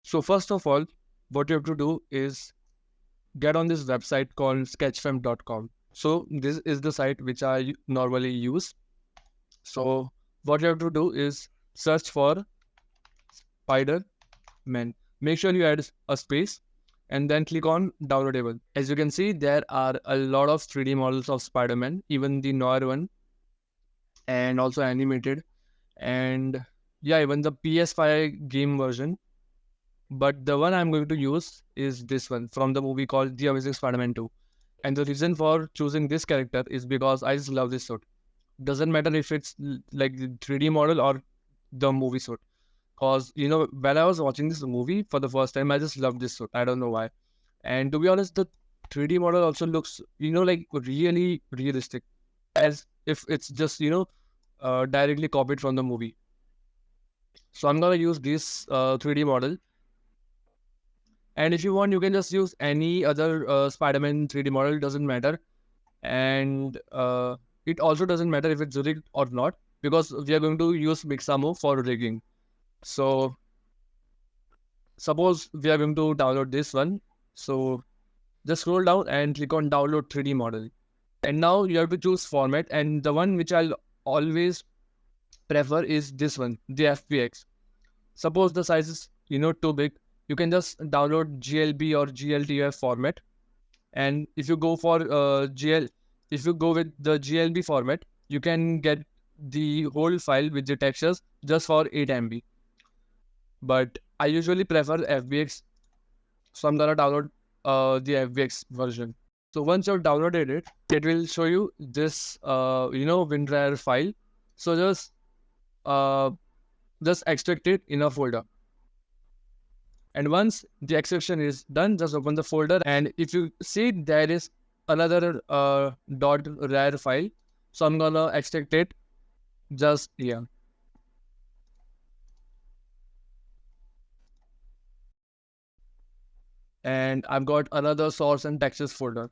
So first of all, what you have to do is get on this website called sketchfilm.com. So this is the site which I normally use. So what you have to do is search for Spider-Man. Make sure you add a space and then click on downloadable. As you can see, there are a lot of 3D models of Spider-Man, even the noir one and also animated. And yeah, even the PS5 game version. But the one I'm going to use is this one from the movie called The Amazing Spider-Man 2. And the reason for choosing this character is because I just love this suit. Doesn't matter if it's like the 3D model or the movie suit. Cause when I was watching this movie for the first time, I just loved this suit. I don't know why. And to be honest, the 3D model also looks like really realistic, as if it's just directly copied from the movie. So I'm gonna use this 3D model. And if you want, you can just use any other Spider-Man 3D model. Doesn't matter. And it also doesn't matter if it's rigged or not, because we are going to use Mixamo for rigging. So suppose we are going to download this one. So just scroll down and click on download 3D model. And now you have to choose format. And the one which I'll always prefer is this one, the FBX. Suppose the size is too big, you can just download GLB or GLTF format. And if you go for if you go with the GLB format, you can get the whole file with the textures just for 8 MB. But I usually prefer FBX, so I'm gonna download the FBX version. So once you've downloaded it, it will show you this WinRAR file. So just extract it in a folder. And once the extraction is done, just open the folder. And if you see, there is another .rar file. So I'm gonna extract it just here. And I've got another source and textures folder.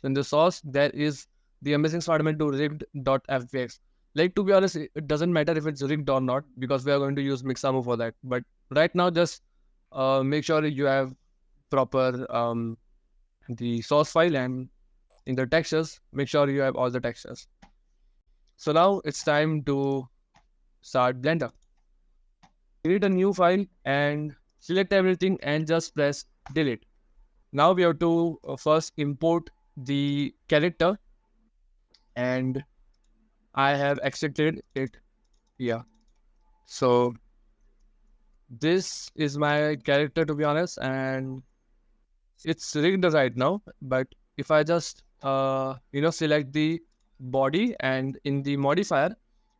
So in the source, there is the Amazing Spider-Man 2 rigged.fbx. Like, to be honest, it doesn't matter if it's rigged or not, because we are going to use Mixamo for that. But right now, just make sure you have proper the source file, and in the textures, make sure you have all the textures. So now it's time to start Blender. Create a new file and select everything and just press delete. Now we have to first import the character, and I have extracted it here. So this is my character, to be honest, and it's rigged right now. But if I just select the body, and in the modifier,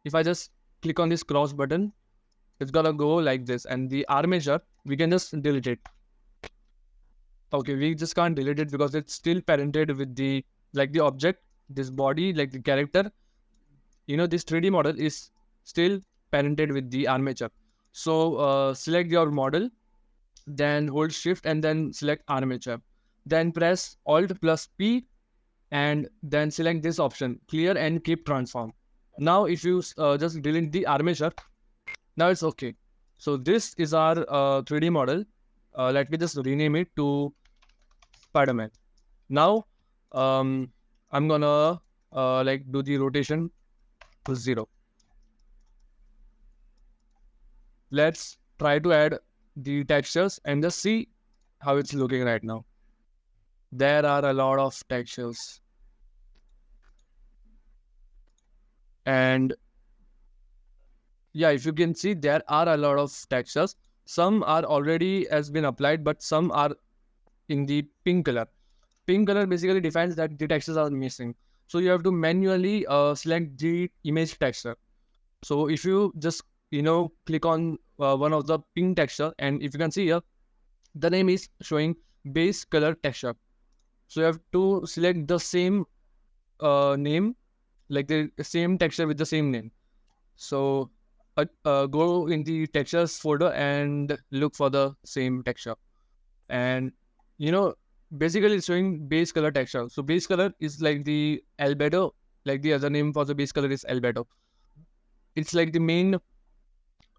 if I just click on this cross button, it's gonna go like this. And the armature, we can just delete it. Okay, we just can't delete it because it's still parented with the object, this body, like the character. This 3D model is still parented with the armature. So select your model, then hold shift and then select armature. Then press Alt plus P and then select this option, clear and keep transform. Now if you just delete the armature, now it's okay. So this is our 3D model. Let me just rename it to Spider-Man. Now I'm gonna do the rotation to 0. Let's try to add the textures and just see how it's looking right now. There are a lot of textures, and yeah, if you can see, there are a lot of textures. Some are already has been applied, but some are in the pink color. Pink color basically defines that the textures are missing. So you have to manually select the image texture. So if you just click on one of the pink texture, and if you can see here, the name is showing base color texture. So you have to select the same name, like the same texture with the same name. So go in the textures folder and look for the same texture. And basically it's showing base color texture. So base color is like the albedo, like the other name for the base color is albedo. It's like the main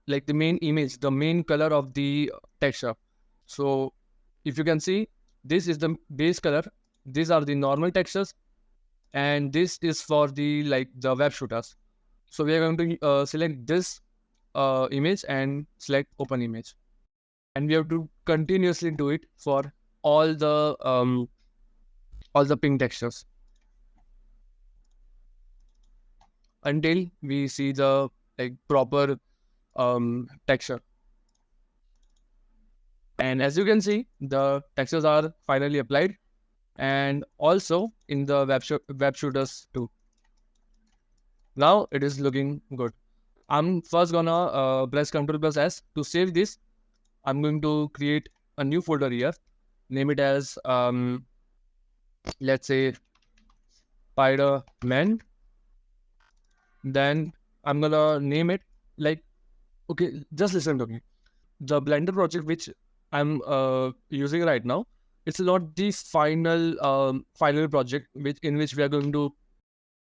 image, the main color of the texture. So if you can see, this is the base color, these are the normal textures, and this is for the the web shooters. So we are going to select this image and select open image, and we have to continuously do it for all the pink textures until we see the proper texture. And as you can see, the textures are finally applied, and also in the web shooters too. Now it is looking good. I'm first gonna press Ctrl plus S to save this. I'm going to create a new folder here, name it as let's say Spider-Man. Then I'm gonna name it okay, just listen to me. The Blender project which I'm using right now, it's not the final project in which we are going to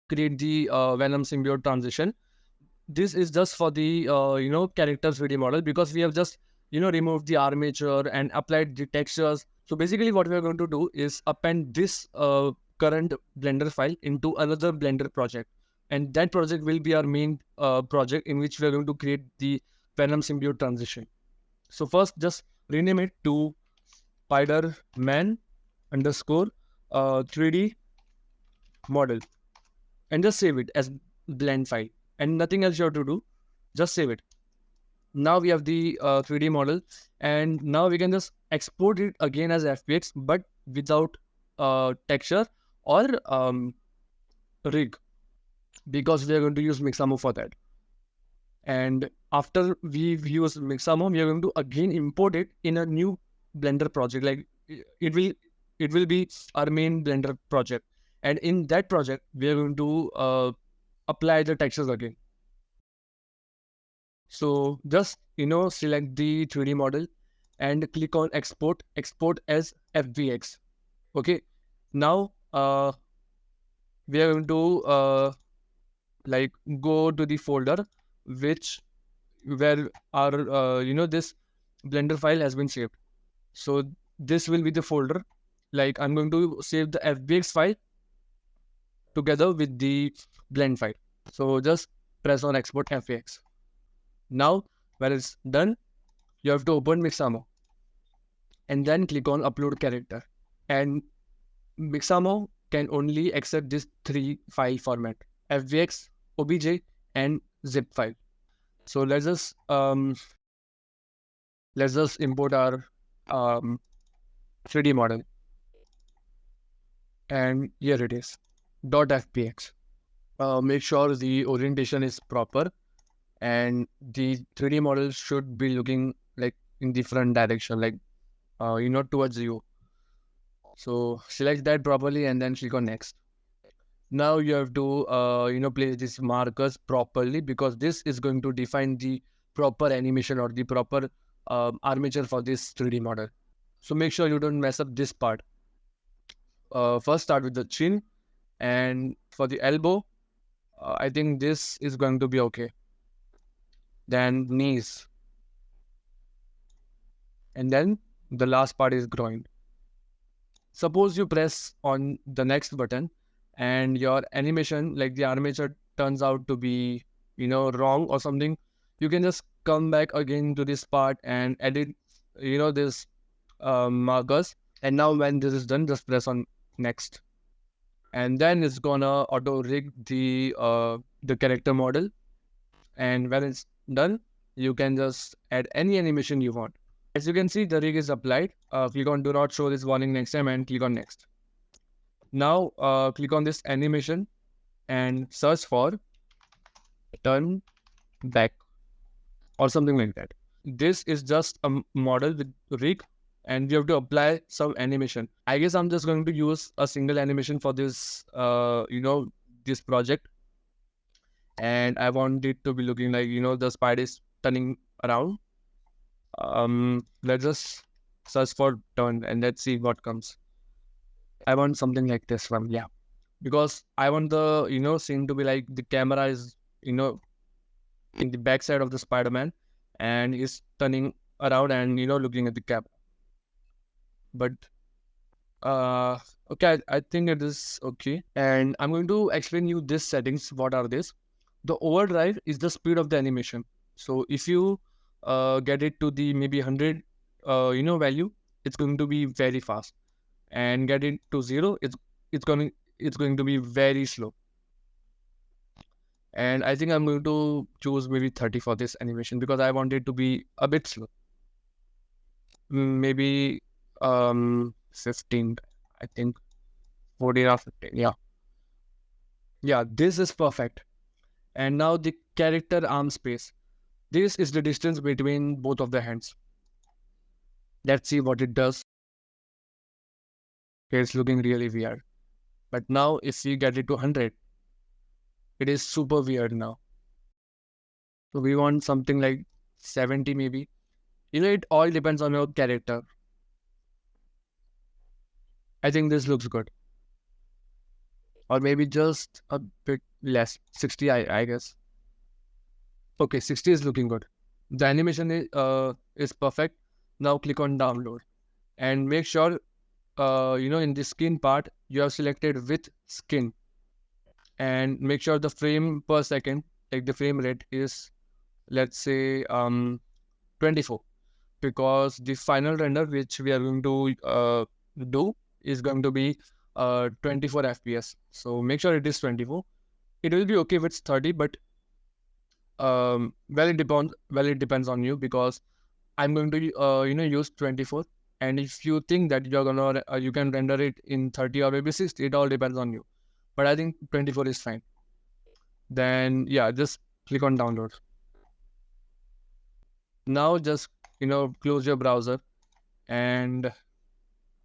create the Venom Symbiote transition. This is just for the character 3D model, because we have just removed the armature and applied the textures. So basically what we are going to do is append this current Blender file into another Blender project, and that project will be our main project in which we are going to create the Venom Symbiote transition. So first just rename it to Spider-Man underscore 3D model, and just save it as blend file, and nothing else you have to do, just save it. Now we have the 3D model, and now we can just export it again as FBX, but without texture or rig, because we are going to use Mixamo for that. And after we've used Mixamo, we are going to again import it in a new Blender project. Like it will be our main Blender project, and in that project we are going to apply the textures again. So just select the 3D model and click on export as FBX. Okay, now we are going to go to the folder where our this Blender file has been saved. So this will be the folder. Like I'm going to save the FBX file together with the blend file. So just press on export FBX. Now when it's done, you have to open Mixamo and then click on upload character. And Mixamo can only accept this 3 file format: FBX, OBJ, and zip file. So let's just import our 3D model, and here it is, .fbx. Make sure the orientation is proper, and the 3D model should be looking like in the front direction, like towards you. So select that properly and then click on next. Now you have to place these markers properly, because this is going to define the proper animation or the proper armature for this 3D model. So make sure you don't mess up this part. First start with the chin, and for the elbow, I think this is going to be okay. Then knees, and then the last part is groin. Suppose you press on the next button and your animation, like the armature, turns out to be wrong or something. You can just come back again to this part and edit this markers. And now when this is done, just press on next, and then it's gonna auto rig the character model. And when it's done, you can just add any animation you want. As you can see, the rig is applied. Click on do not show this warning next time and click on next. Now click on this animation and search for turn back or something like that. This is just a model with rig, and we have to apply some animation. I guess I'm just going to use a single animation for this this project, and I want it to be looking like the spider is turning around. Let's just search for turn and let's see what comes. I want something like this one, yeah, because I want the scene to be like the camera is in the backside of the Spider-Man, and he's turning around and looking at the camera. but okay, I think it is okay. And I'm going to explain you these settings. What are these? The overdrive is the speed of the animation. So if you get it to the maybe 100 value, it's going to be very fast. And get it to 0, it's going to be very slow. And I think I'm going to choose maybe 30 for this animation because I want it to be a bit slow. Maybe 15, I think 14 or 15. Yeah, this is perfect. And now the character arm space. This is the distance between both of the hands. Let's see what it does. Okay, it's looking really weird. But now if we get it to 100, it is super weird now. So we want something like 70 maybe. It all depends on your character. I think this looks good. Or maybe just a bit less. 60, I guess. Okay, 60 is looking good. The animation is perfect. Now click on download. And make sure, in the skin part, you have selected with skin. And make sure the frame per second, like the frame rate is, let's say, 24. Because the final render which we are going to do is going to be 24 FPS. So make sure it is 24. It will be okay if it's 30, but it depends on you because I'm going to use 24. And if you think that you're gonna you can render it in 30 or maybe 60, it all depends on you. But I think 24 is fine. Then yeah, just click on download. Now just close your browser and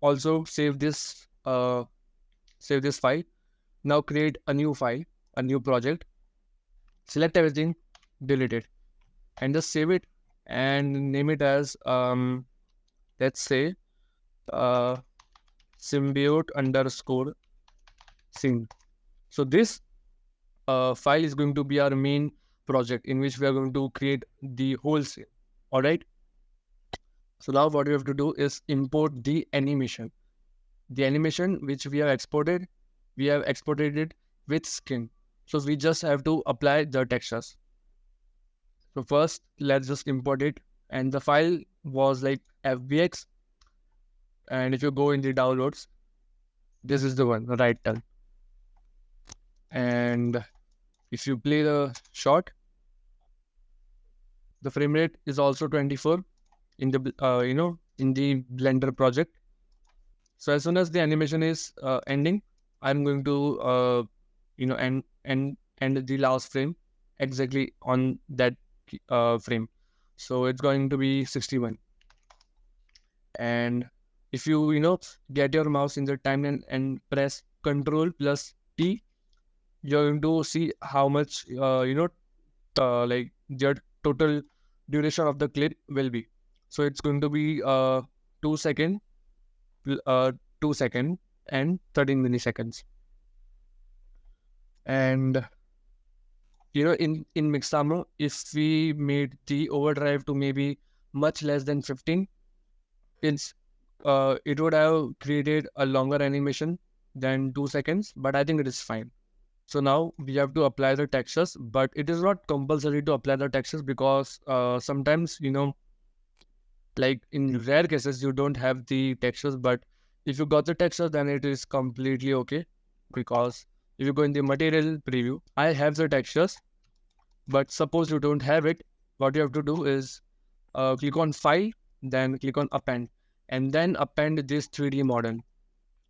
also save this file. Now create a new file, a new project. Select everything, delete it, and just save it and name it as let's say uh, symbiote underscore scene. So this file is going to be our main project in which we are going to create the whole scene. All right. So now what we have to do is import the animation. The animation which we have exported it with skin. So we just have to apply the textures. So first, let's just import it. And the file was like FBX. And if you go in the downloads, this is the one, the right turn. And if you play the shot, the frame rate is also 24 in the in the Blender project. So as soon as the animation is ending, I'm going to end the last frame exactly on that frame. So it's going to be 61. And if you get your mouse in the timeline and press Control plus T, you're going to see how much like your total duration of the clip will be. So it's going to be 2 second, 2 second and 13 milliseconds. And in Mixamo, if we made the overdrive to maybe much less than 15, it would have created a longer animation than 2 seconds, but I think it is fine. So now we have to apply the textures, but it is not compulsory to apply the textures because sometimes like in rare cases you don't have the textures, but if you got the textures then it is completely okay. Because if you go in the material preview, I have the textures, but suppose you don't have it, what you have to do is click on file, then click on append, and then append this 3D model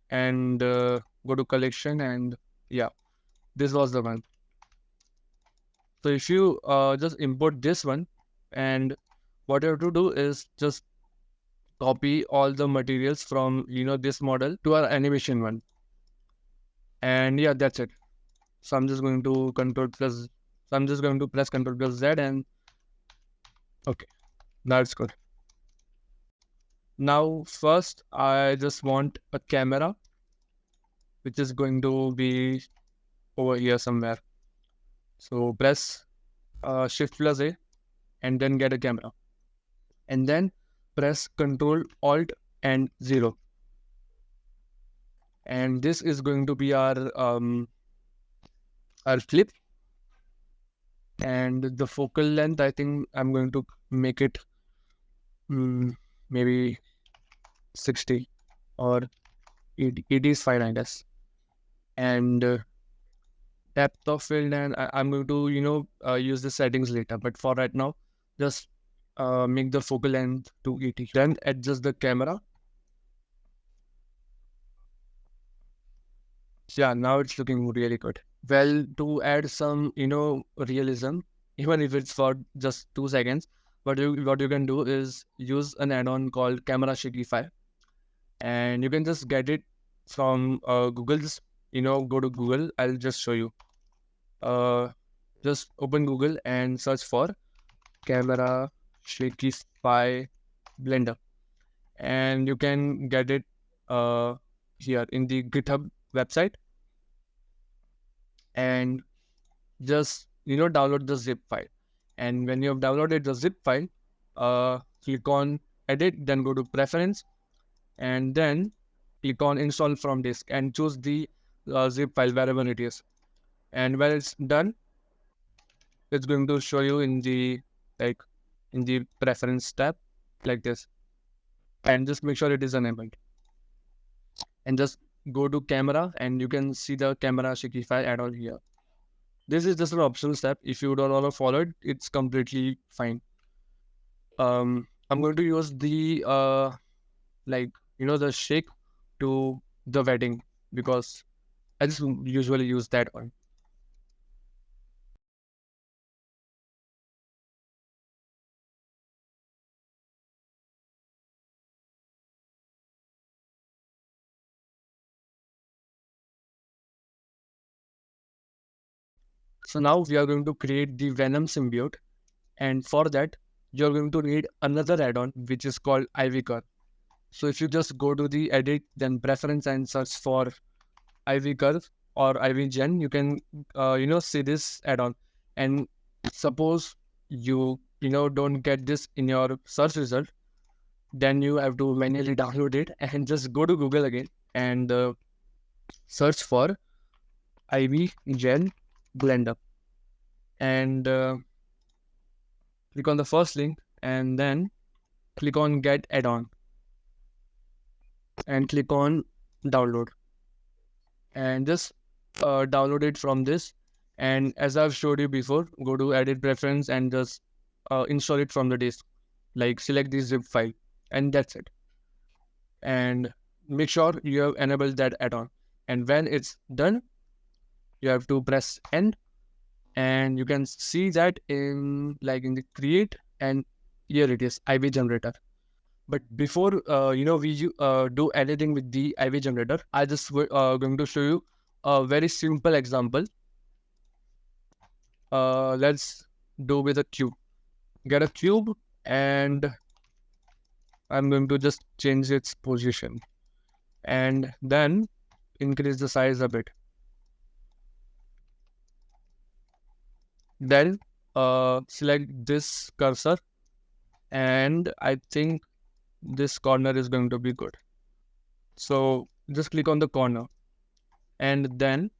and go to collection, and yeah, this was the one. So if you just import this one, and what you have to do is just copy all the materials from this model to our animation one, and yeah, that's it. So I'm just going to press Control plus Z, and okay, that's good. Now first I just want a camera which is going to be over here somewhere. So press Shift plus A and then get a camera, and then press Control Alt and 0. And this is going to be our flip. And the focal length, I think I'm going to make it maybe 60 or 80 is fine, I guess. And depth of field, and I'm going to use the settings later, but for right now just make the focal length to 80. Then adjust the camera. Yeah, now it's looking really good. Well, to add some realism, even if it's for just 2 seconds, what you can do is use an add-on called Camera Shakify, and you can just get it from Google. Just go to Google. I'll just show you. Just open Google and search for Camera Shakify Blender, and you can get it here in the GitHub website. And just download the zip file. And when you have downloaded the zip file, click on edit, then go to preference, and then click on install from disk and choose the zip file wherever it is. And when it's done, it's going to show you in the preference tab like this. And just make sure it is enabled, and just go to camera, and you can see the Camera Shakify add-on here. This is just an optional step. If you don't want to follow it, it's completely fine. I'm going to use the the shake to the wedding, because I just usually use that one. So now we are going to create the Venom Symbiote, and for that you're going to need another add-on which is called IV Curve. So if you just go to the edit, then preference, and search for IV Curve or IV Gen, you can see this add-on. And suppose you don't get this in your search result, then you have to manually download it and just go to Google again and search for IV Gen Blender, and click on the first link, and then click on get add-on and click on download, and just download it from this. And as I've showed you before, go to edit preference and just install it from the disk, like select the zip file, and that's it. And make sure you have enabled that add-on, and when it's done, you have to press N, and you can see that in the create, and here it is, IV generator. But before we do editing with the IV generator, I just going to show you a very simple example. Let's do with a cube. Get a cube, and I'm going to just change its position, and then increase the size a bit. Then select this cursor, and I think this corner is going to be good. So just click on the corner, and then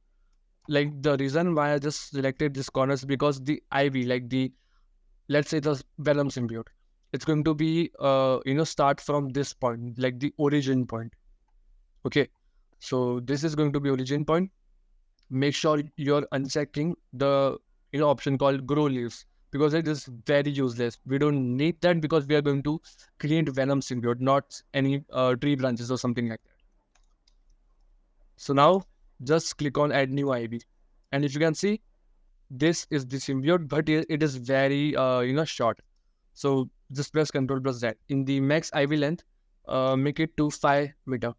the reason why I just selected this corner is because the IV, let's say the Venom Symbiote, it's going to be start from this point, like the origin point. Okay, so this is going to be origin point. Make sure you're unchecking the option called grow leaves, because it is very useless. We don't need that, because we are going to create Venom Symbiote, not any tree branches or something like that. So now just click on add new IV, and if you can see, this is the symbiote, but it is very short. So just press Ctrl plus Z. In the max IV length, make it to 5 meter,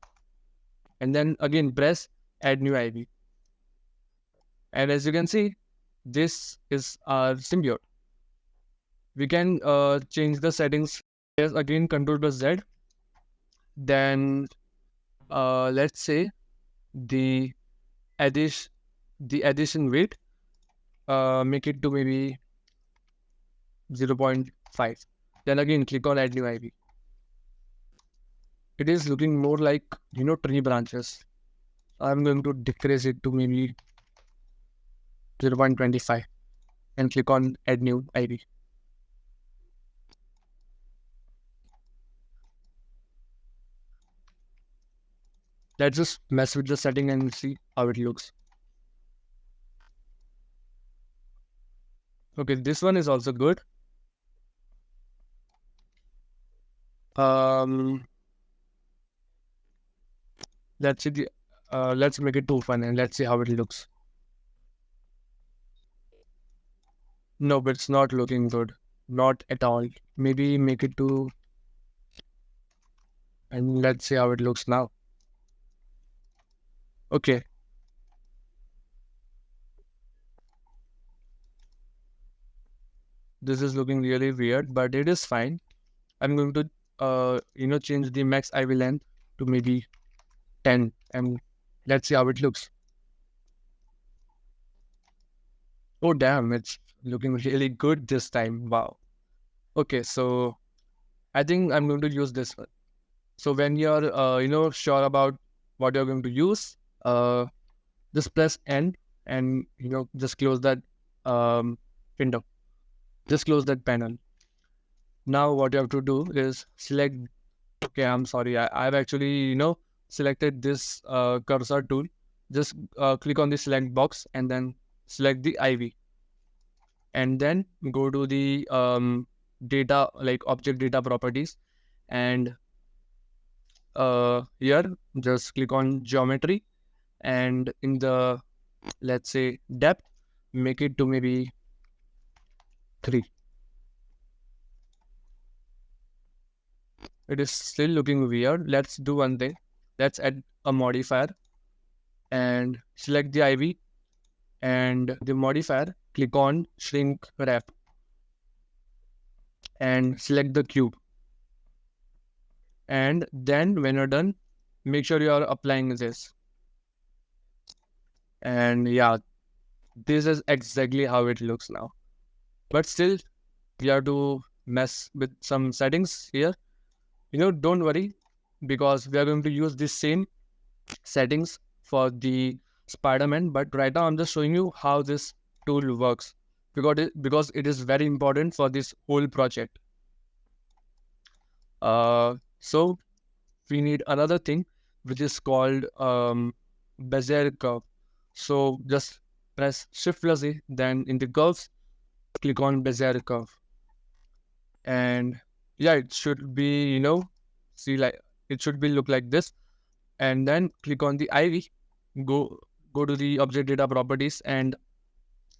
and then again press add new IV. And as you can see, this is our symbiote. We can change the settings. Yes, again Ctrl plus Z. Then let's say the addition weight, make it to maybe 0.5. Then again click on add new IV. It is looking more like tree branches. I'm going to decrease it to maybe 0.25 and click on add new ID. Let's just mess with the setting and see how it looks. Okay, this one is also good. Um, let's see the let's make it too fun and let's see how it looks. No, but it's not looking good. Not at all. Maybe make it to and let's see how it looks now. Okay, this is looking really weird, but it is fine. I'm going to change the max IV length to maybe 10 and let's see how it looks. Oh damn, it's looking really good this time. Wow. Okay, so I think I'm going to use this one. So when you're sure about what you're going to use, just press N and just close that window. Just close that panel. Now what you have to do is select. Okay, I'm sorry. I've actually selected this cursor tool. Just click on the select box and then select the IV, and then go to the data, like object data properties, and here just click on geometry, and in the, let's say, depth, make it to maybe 3. It is still looking weird. Let's do one thing. Let's add a modifier and select the IV, and the modifier, click on shrink wrap and select the cube, and then when you're done, make sure you are applying this. And yeah, this is exactly how it looks now. But still, we have to mess with some settings here. Don't worry, because we are going to use the same settings for the Spider-Man. But right now, I'm just showing you how this tool works, because it is very important for this whole project. So we need another thing which is called Bezier curve. So just press Shift plus A, then in the curves, click on Bezier curve, and yeah, it should be see, like, it should be look like this, and then click on the IV, go to the object data properties, and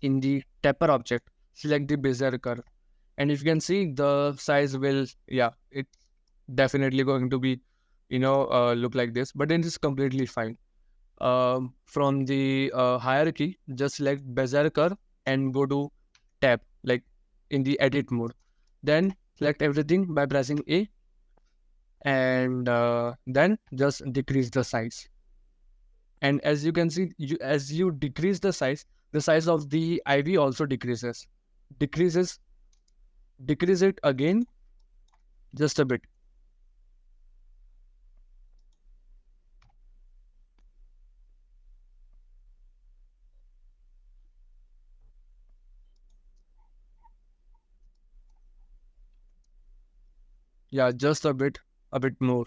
in the tapper object, select the Bezier curve, and if you can see, the size will, yeah, it definitely going to be look like this, but it is completely fine. From the hierarchy, just select Bezier curve and go to tab, like in the edit mode, then select everything by pressing A, and then just decrease the size. And as you can see, as you decrease the size of the IV also decreases. decreases Decrease it again just a bit. Yeah, just a bit more.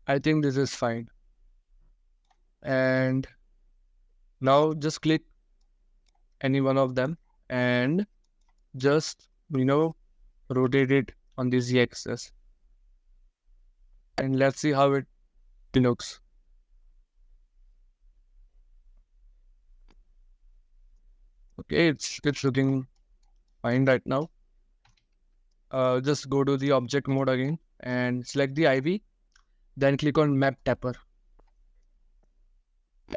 I think this is fine. And now just click any one of them and just rotate it on the z-axis, and let's see how it looks. Okay, it's looking fine right now. Just go to the object mode again and select the IV, then click on map tapper,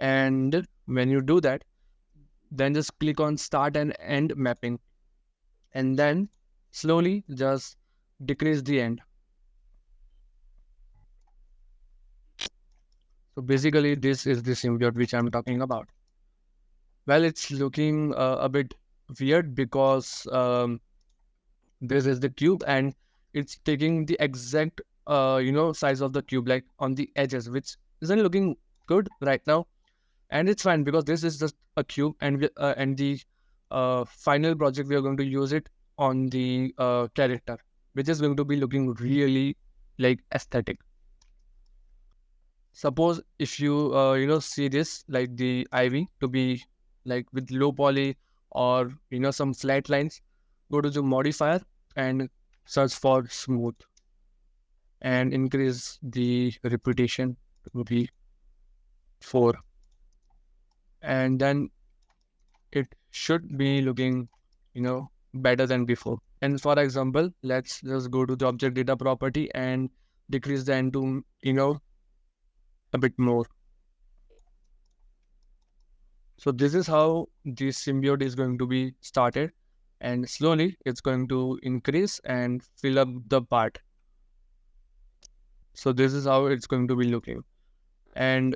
and when you do that, then just click on start and end mapping, and then slowly just decrease the end. So basically this is the symbiote which I'm talking about. Well, it's looking a bit weird because this is the cube and it's taking the exact size of the cube, like on the edges, which isn't looking good right now, and it's fine because this is just a cube, and the final project we are going to use it on the character, which is going to be looking really like aesthetic. Suppose if you see this like the ivy to be like with low poly or some flat lines, go to the modifier and search for smooth and increase the repetition to be 4, and then it should be looking better than before. And for example, let's just go to the object data property and decrease the end to a bit more. So this is how the symbiote is going to be started, and slowly it's going to increase and fill up the part. So this is how it's going to be looking. And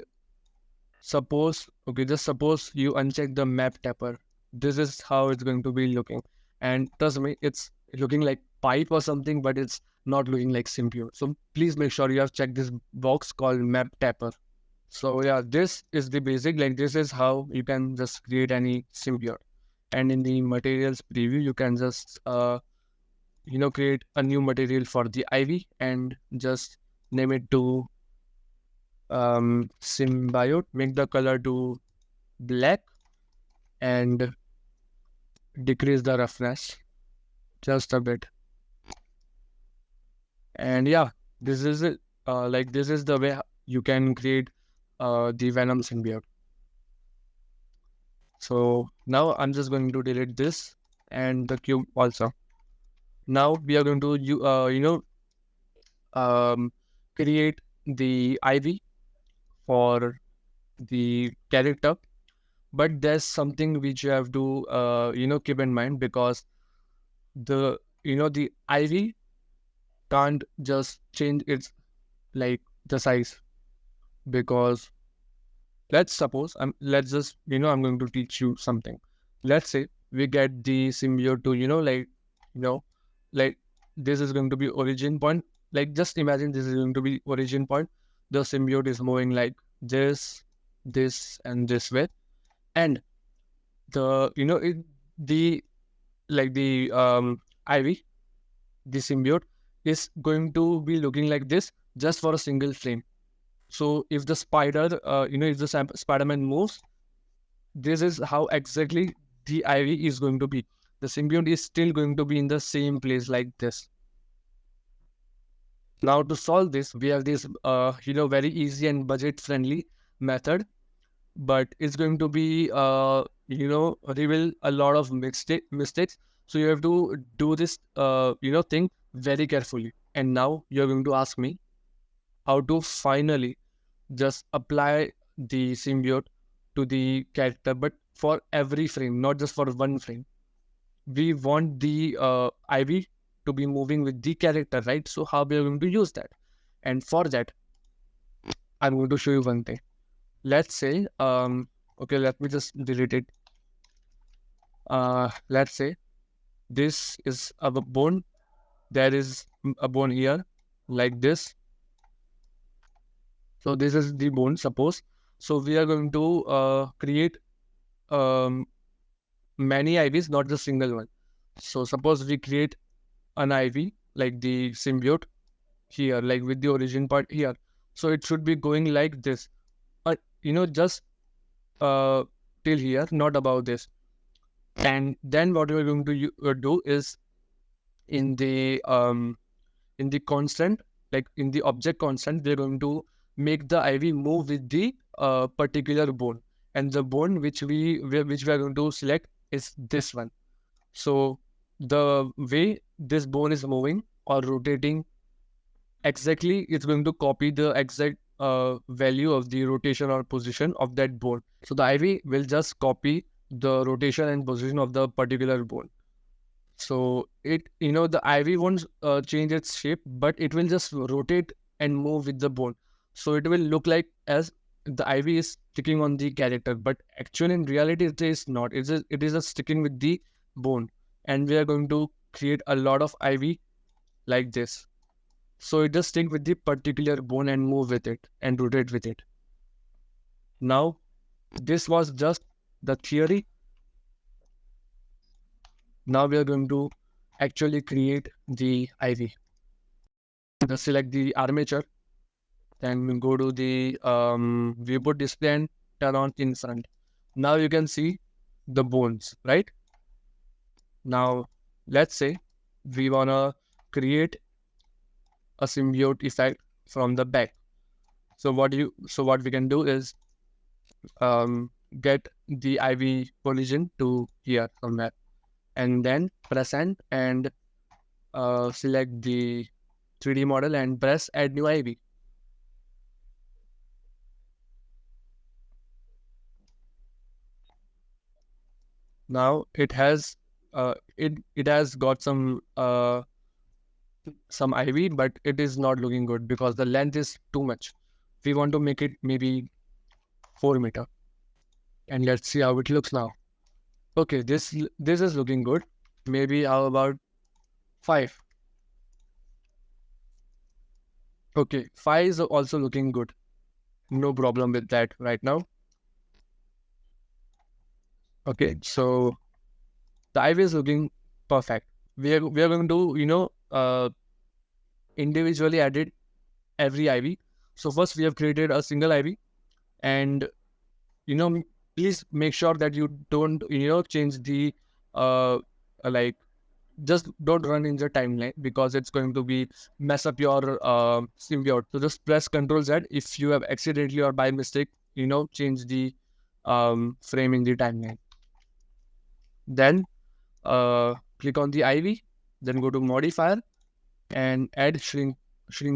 just suppose you uncheck the map tapper. This is how it's going to be looking. And trust me, it's looking like pipe or something, but it's not looking like symbiote. So please make sure you have checked this box called map tapper. So yeah, this is the basic, like this is how you can just create any symbiote. And in the materials preview, you can just create a new material for the ivy and just name it to symbiote. Make the color to black and decrease the roughness just a bit. And yeah, this is it. Like this is the way you can create the Venom symbiote. So now I'm just going to delete this and the cube also. Now we are going to create the ivy for the character, but there's something which you have to keep in mind, because the ivy can't just change its like the size, because let's just I'm going to teach you something. Let's say we get the symbiote to like this is going to be origin point. Like just imagine this is going to be origin point. The symbiote is moving like this and this way, and the the like the ivy, the symbiote is going to be looking like this just for a single frame. So if the if the Spider-Man moves, this is how exactly the ivy is going to be. The symbiote is still going to be in the same place like this. Now to solve this, we have this very easy and budget-friendly method, but it's going to be reveal a lot of mistakes. So you have to do this thing very carefully. And now you're going to ask me how to finally just apply the symbiote to the character, but for every frame, not just for one frame. We want the ivy to be moving with the character, right? So how we are going to use that? And for that, I'm going to show you one thing. Let's say okay, let me just delete it. Let's say this is a bone. There is a bone here like this. So this is the bone, suppose. So we are going to create many IVs, not just single one. So suppose we create an IV like the symbiote here, like with the origin part here. So it should be going like this, just till here, not above this. And then what we're going to do is in the constant, like in the object constant, we're going to make the IV move with the particular bone, and the bone which we are going to select is this one. So the way this bone is moving or rotating, exactly it's going to copy the exact value of the rotation or position of that bone. So the IV will just copy the rotation and position of the particular bone. So it, the IV won't change its shape, but it will just rotate and move with the bone. So it will look like as the IV is sticking on the character, but actually in reality it is not. It is just sticking with the bone, and we are going to create a lot of IV like this. So it just stick with the particular bone and move with it and rotate with it. Now, this was just the theory. Now we are going to actually create the IV. Just select the armature, then go to the viewport display and turn on in front. Now you can see the bones, right? Now, let's say we wanna create a symbiote effect from the back. So what we can do is get the IV collision to here somewhere, and then press N and select the 3D model and press add new IV. Now it has it has got some IV, but it is not looking good because the length is too much. We want to make it maybe 4 meter, and let's see how it looks now. Okay, this is looking good. Maybe how about 5? Okay, 5 is also looking good. No problem with that right now. Okay, so the IV is looking perfect. We are going to individually edit every IV. So first we have created a single IV, and please make sure that you don't change the like just don't run in the timeline because it's going to be mess up your symbiote. So just press Ctrl Z if you have accidentally or by mistake change the frame in the timeline. Then click on the IV, then go to modifier and add shrink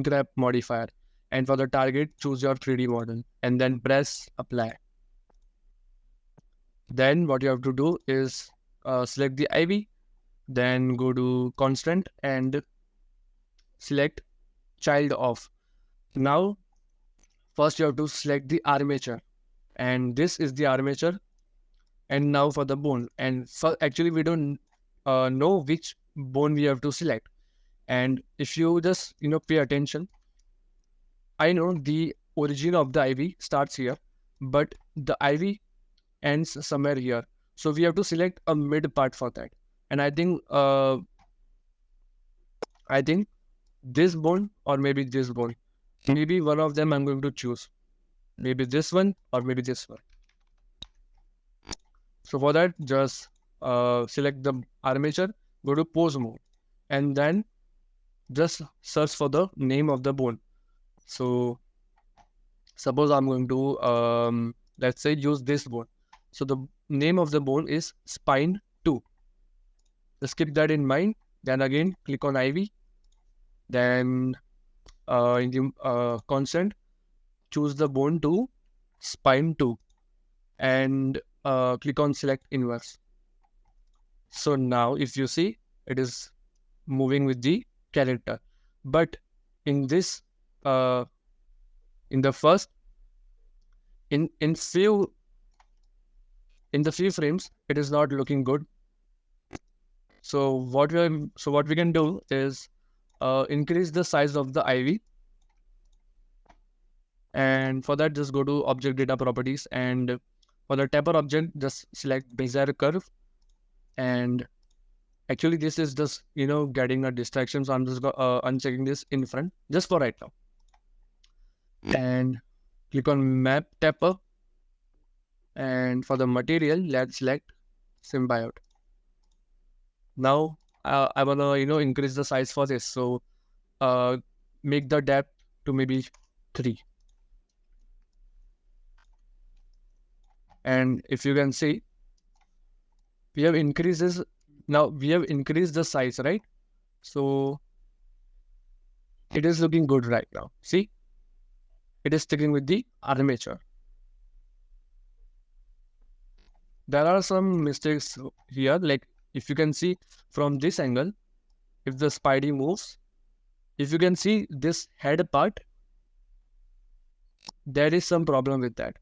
wrap modifier, and for the target choose your 3D model and then press apply. Then what you have to do is select the IV, then go to constant and select child off. Now first you have to select the armature, and this is the armature. And now for the bone, and actually we don't know which bone we have to select. And if you just pay attention, I know the origin of the IV starts here, but the IV ends somewhere here. So we have to select a mid part for that. And I think this bone or maybe this bone, maybe one of them I'm going to choose. Maybe this one or maybe this one. So for that, just select the armature, go to pose mode, and then just search for the name of the bone. So suppose I'm going to let's say use this bone. So the name of the bone is spine 2. Just keep that in mind. Then again click on IV. Then in the constant, choose the bone to spine 2 and click on select inverse. So now if you see, it is moving with the character, but in this in the first in the few frames it is not looking good. So what we can do is increase the size of the IV, and for that just go to object data properties, and for the taper object just select Bezier curve. And actually this is just getting a distraction, so I'm just unchecking this in front just for right now. And click on map taper, and for the material let's select symbiote. Now I wanna increase the size for this, so make the depth to maybe 3. And if you can see, we have increased this. Now we have increased the size, right? So it is looking good right now. See, it is sticking with the armature. There are some mistakes here, like if you can see from this angle, if the Spidey moves, if you can see this head part, there is some problem with that.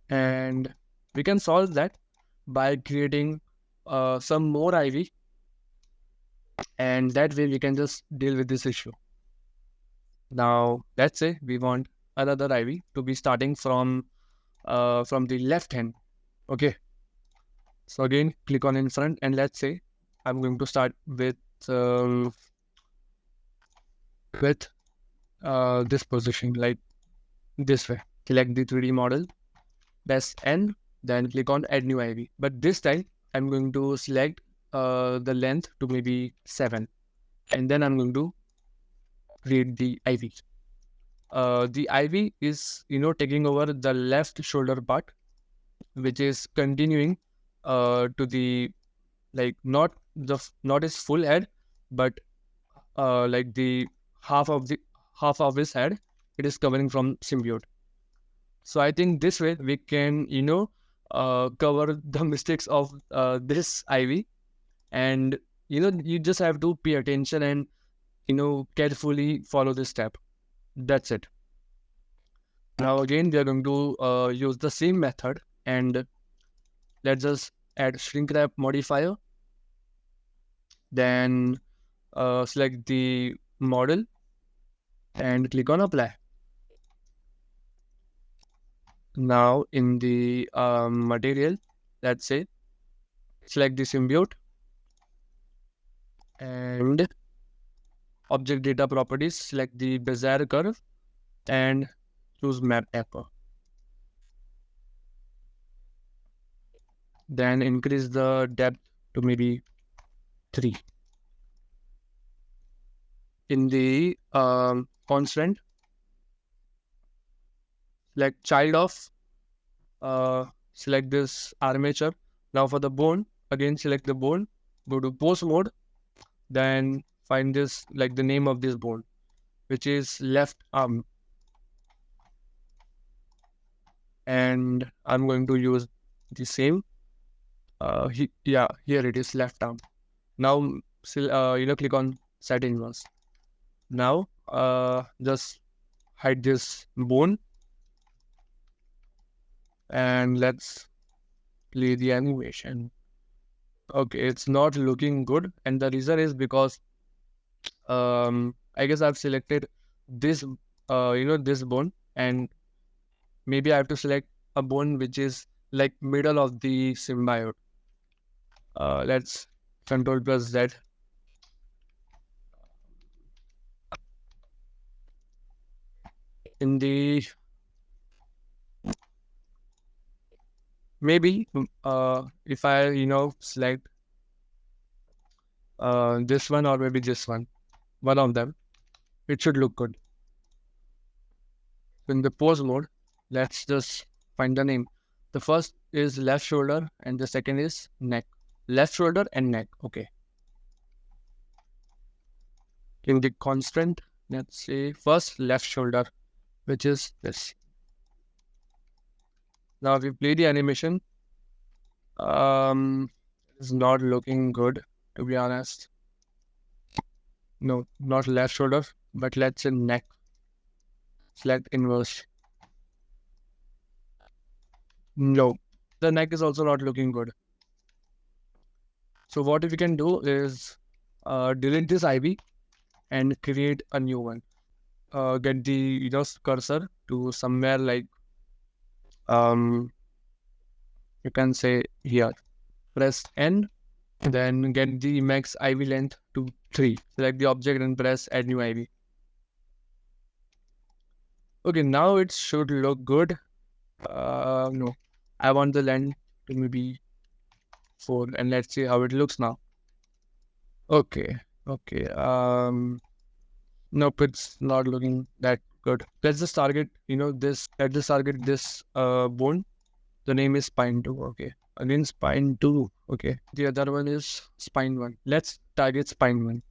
And we can solve that by creating some more IV, and that way we can just deal with this issue. Now let's say we want another IV to be starting from the left hand. Okay. So again, click on in front, and let's say I'm going to start um, with this position, like this way. Select the 3D model, press N, then click on add new IV. But this time I'm going to select the length to maybe 7, and then I'm going to create the IV. The IV is taking over the left shoulder part, which is continuing to the, like, not his full head, but like the half of the half of his head, it is covering from symbiote. So I think this way we can cover the mistakes of this IV. And you just have to pay attention and carefully follow this step. That's it. Now again we are going to use the same method, and let's just add shrink wrap modifier, then select the model and click on apply. Now in the material, let's say select the symbiote and object data properties, select the Bezier curve and choose map taper. Then increase the depth to maybe 3. In the constant, select child of, select this armature. Now for the bone, again select the bone, go to pose mode, then find this, like the name of this bone, which is left arm, and I'm going to use the same. Here it is, left arm. Now click on set inverse. Now just hide this bone, and let's play the animation. Okay, it's not looking good, and the reason is because I guess I've selected this this bone, and maybe I have to select a bone which is like middle of the symbiote. Let's Control plus Z. In the maybe if I select this one, or maybe this one of them, it should look good. In the pose mode, let's just find the name. The first is left shoulder and the second is neck. Left shoulder and neck. Okay. In the constant, let's say first left shoulder, which is this. Now if we play the animation, it's not looking good, to be honest. No, not left shoulder, but let's say neck. Select inverse. No, the neck is also not looking good. So what we can do is delete this IV and create a new one. Get the cursor to somewhere like you can say here. Press N, then get the max IV length to 3. Select the object and press add new IV. Okay, now it should look good. No, I want the length to maybe 4, and let's see how it looks now. Okay. Nope, it's not looking that good. Let's just target this. Let's just target this bone. The name is spine 2. Okay, again spine 2. Okay, the other one is spine 1. Let's target spine 1.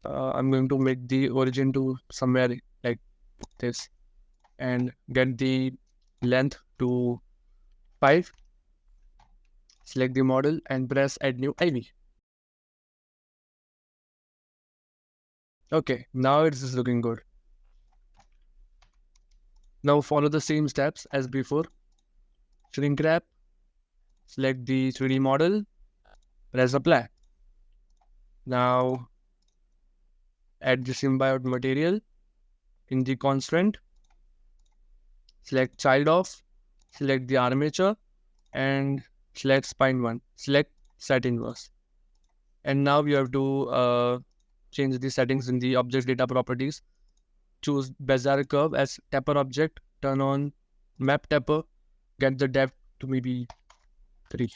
I'm going to make the origin to somewhere like this and get the length to 5. Select the model and press add new IV. Okay, now it is looking good. Now follow the same steps as before. Shrink wrap, select the 3D model, press apply. Now add the symbiote material in the constraint, select child of, select the armature, and select spine 1, select set inverse. And now you have to change the settings in the object data properties. Choose Bezier curve as tapper object, turn on map tapper, get the depth to maybe 3.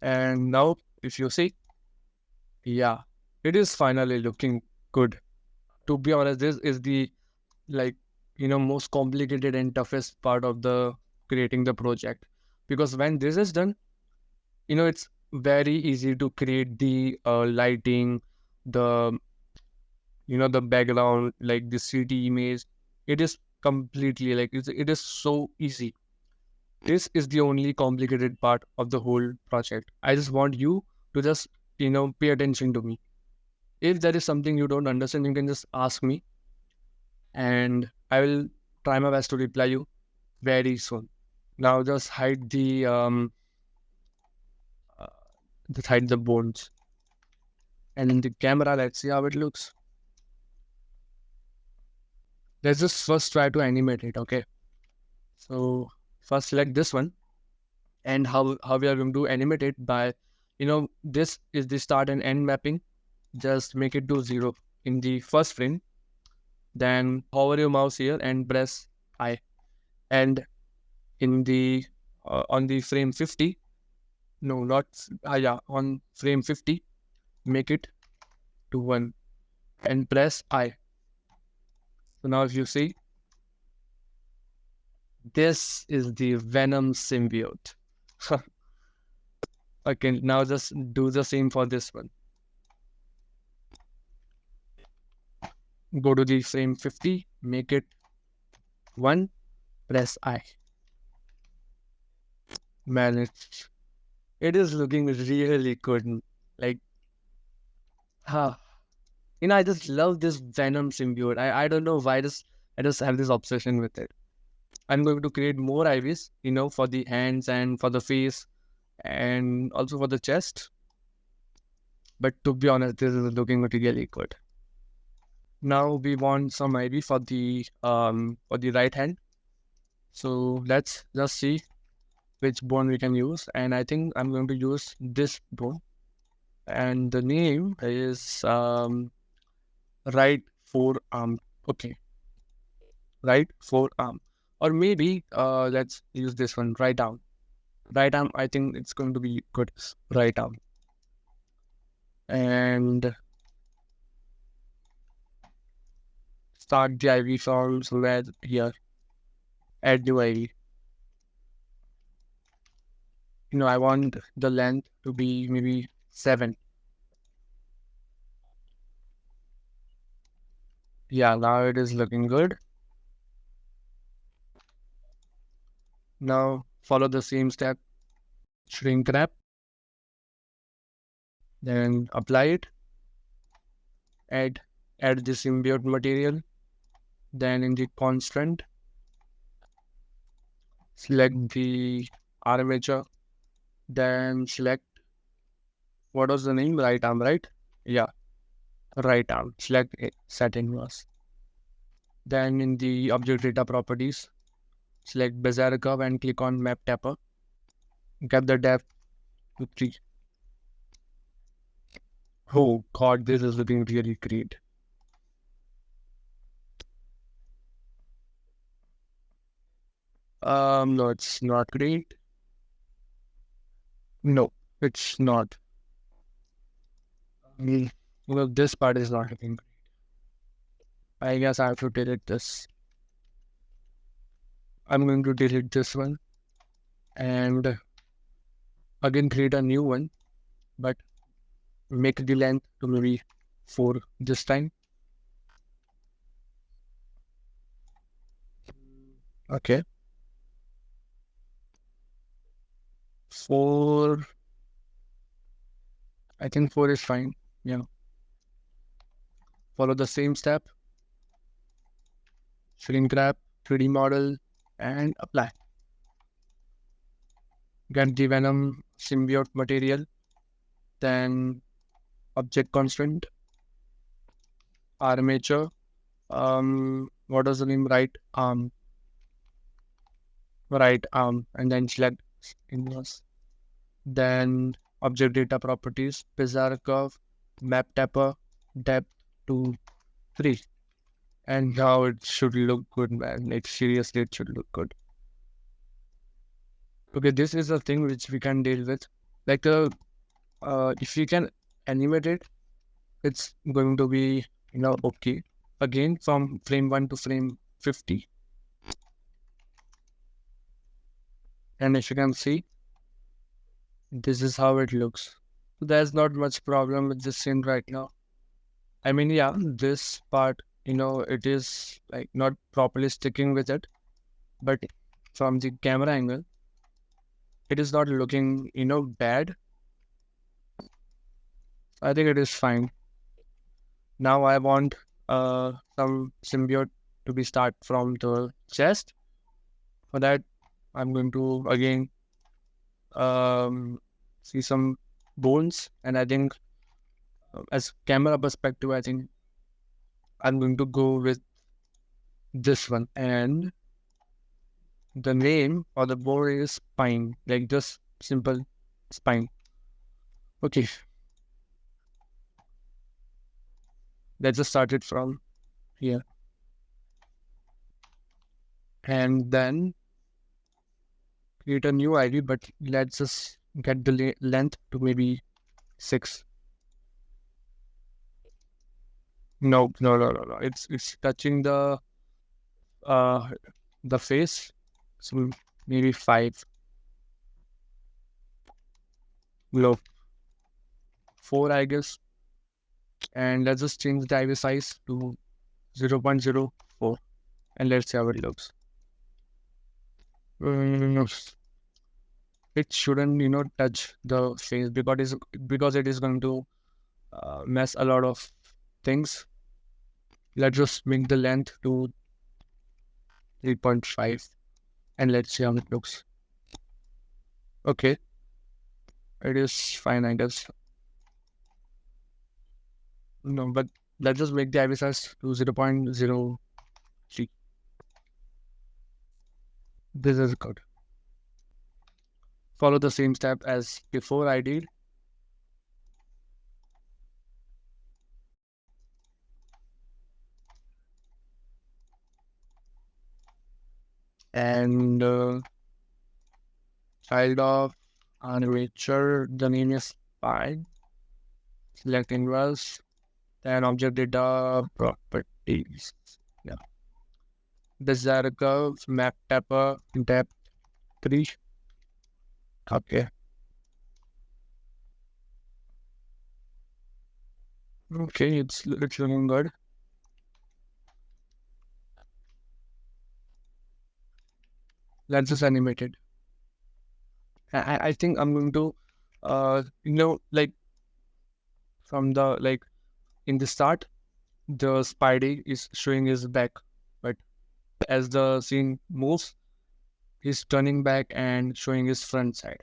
And now if you see, yeah, it is finally looking good. To be honest, this is the like most complicated and toughest part of the creating the project, because when this is done, it's very easy to create the lighting, the the background, like the city image. It is completely like it is so easy. This is the only complicated part of the whole project. I just want you to just pay attention to me. If there is something you don't understand, you can just ask me, and I will try my best to reply you very soon. Now just hide the uh, just hide the bones, and in the camera, let's see how it looks. Let's just first try to animate it. Okay, so first select this one, and how we are going to animate it by, this is the start and end mapping. Just make it to 0 in the first frame, then hover your mouse here and press I, and in the on the frame 50, no, not yeah, on frame 50, make it to 1 and press I. So now if you see, this is the Venom Symbiote. Okay, now just do the same for this one. Go to the frame 50, make it 1, press I. Man, it is looking really good. Like, huh. I just love this Venom symbiote. I don't know why I just have this obsession with it. I'm going to create more IVs, for the hands and for the face and also for the chest. But to be honest, this is looking really good. Now we want some IV for the right hand. So let's just see which bone we can use. And I think I'm going to use this bone. And the name is right forearm. Okay, right forearm. Or maybe let's use this one, right arm. Right arm, I think it's going to be good. Right arm. And start the IV from somewhere here. Add new IV. I want the length to be maybe 7. Yeah, now it is looking good. Now follow the same step. Shrink wrap. Then apply it. Add the symbiote material. Then in the constraint, select the armature. Then select, what was the name? Right arm, right? Yeah, right arm. Select set inverse. Then in the object data properties, select Bezier curve and click on map tapper. Get the depth to 3. Oh god, this is looking really great. No, it's not great. No, it's not. Well, this part is not looking great. I guess I have to delete this. I'm going to delete this one and again create a new one, but make the length to maybe 4 this time. Okay. 4. I think 4 is fine. Yeah. Follow the same step. Shrink wrap, 3D model, and apply. Get the Venom symbiote material. Then object constraint, armature, what does the name, right arm, and then select inverse. Then object data properties, bizarre curve, map tapper, depth to 3. And now it should look good, man. Like seriously, it should look good. Okay, this is a thing which we can deal with. Like if you can animate it, it's going to be okay. Again, from frame 1 to frame 50. And if you can see, this is how it looks. So there's not much problem with this scene right now. I mean, yeah, this part, it is like not properly sticking with it, but from the camera angle, it is not looking, bad. I think it is fine. Now I want some symbiote to be start from the chest. For that, I'm going to again see some bones, and I think as camera perspective, I think I'm going to go with this one, and the name or the board is spine, like just simple spine. Okay, let's just start it from here, and then create a new ID, but let's just get the length to maybe 6. No, no, no, no, no. It's touching uh the face, so maybe 5. Below 4, I guess. And let's just change the IV size to 0.04, and let's see how it looks. It shouldn't, touch the face because it is going to mess a lot of things. Let's just make the length to 3.5, and let's see how it looks. Okay, it is fine, I guess. No, but let's just make the IV size to 0.03. This is good. Follow the same step as before I did. And child of animature, the name is fine. Select inverse, then object data properties. Yeah. Desired curve, map tapper, depth 3. Okay. Okay, it's looking good. Let's just animate it. I think I'm going to like from the in the start, the Spidey is showing his back, but as the scene moves, he's turning back and showing his front side.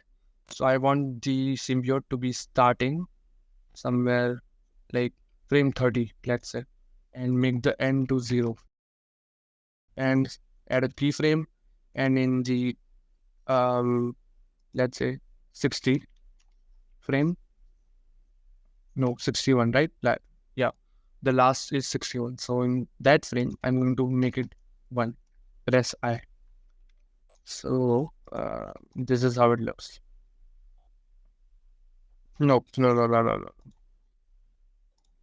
So I want the symbiote to be starting somewhere like frame 30, let's say, and make the end to 0, and add a keyframe, and in the let's say 60 frame, no, 61, right? Yeah, the last is 61. So in that frame, I'm going to make it 1. Press I. So this is how it looks. No, no, no, no, no, no.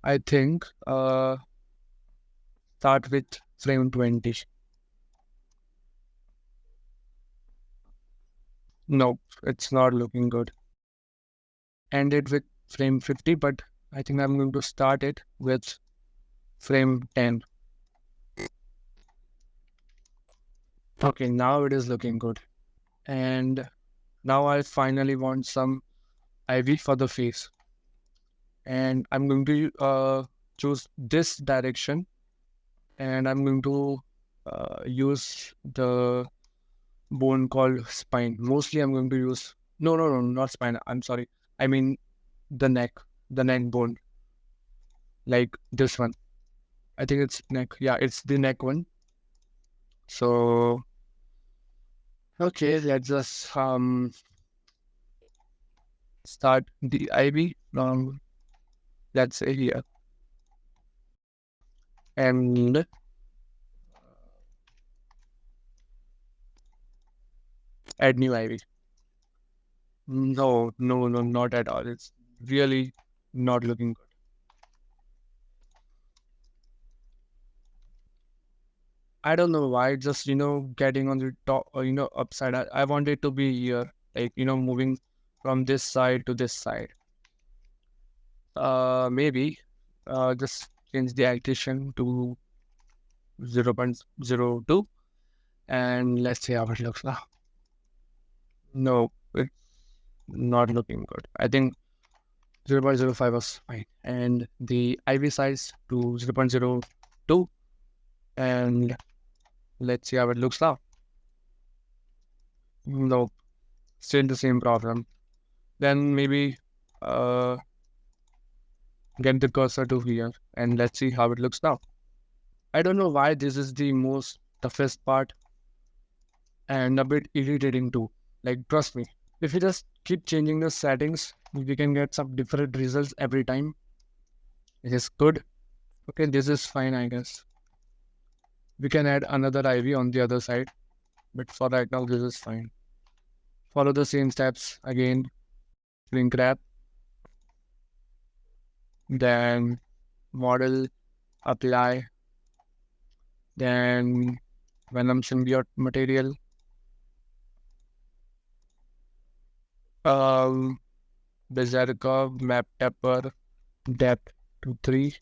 I think start with frame 20. Nope, it's not looking good. End it with frame 50, but I think I'm going to start it with frame 10. Okay, now it is looking good. And now I finally want some IV for the face. And I'm going to choose this direction, and I'm going to use the bone called spine. Mostly I'm going to use, no, not spine. I'm sorry. I mean the neck bone. like this one. I think it's neck. Yeah, it's the neck one. So okay, let's just start the IV from, let's say, here, and add new IV. No, no, no, not at all. It's really not looking good. I don't know why. Just getting on the top, upside. I want it to be here, like moving from this side to this side. Maybe just change the addition to 0.02, and let's see how it looks now. No, it's not looking good. I think 0.05 was fine, and the IV size to 0.02, and let's see how it looks now. No, still the same problem. Then maybe uh, get the cursor to here, and let's see how it looks now. I don't know why this is the most toughest part and a bit irritating too. Like, trust me, if you just keep changing the settings, we can get some different results every time. It is good. Okay, this is fine, I guess. We can add another IV on the other side, but for right now, this is fine. Follow the same steps again. Shrink wrap, then model, apply, then Venom Symbiote material. Bezier curve, map taper, depth to 3.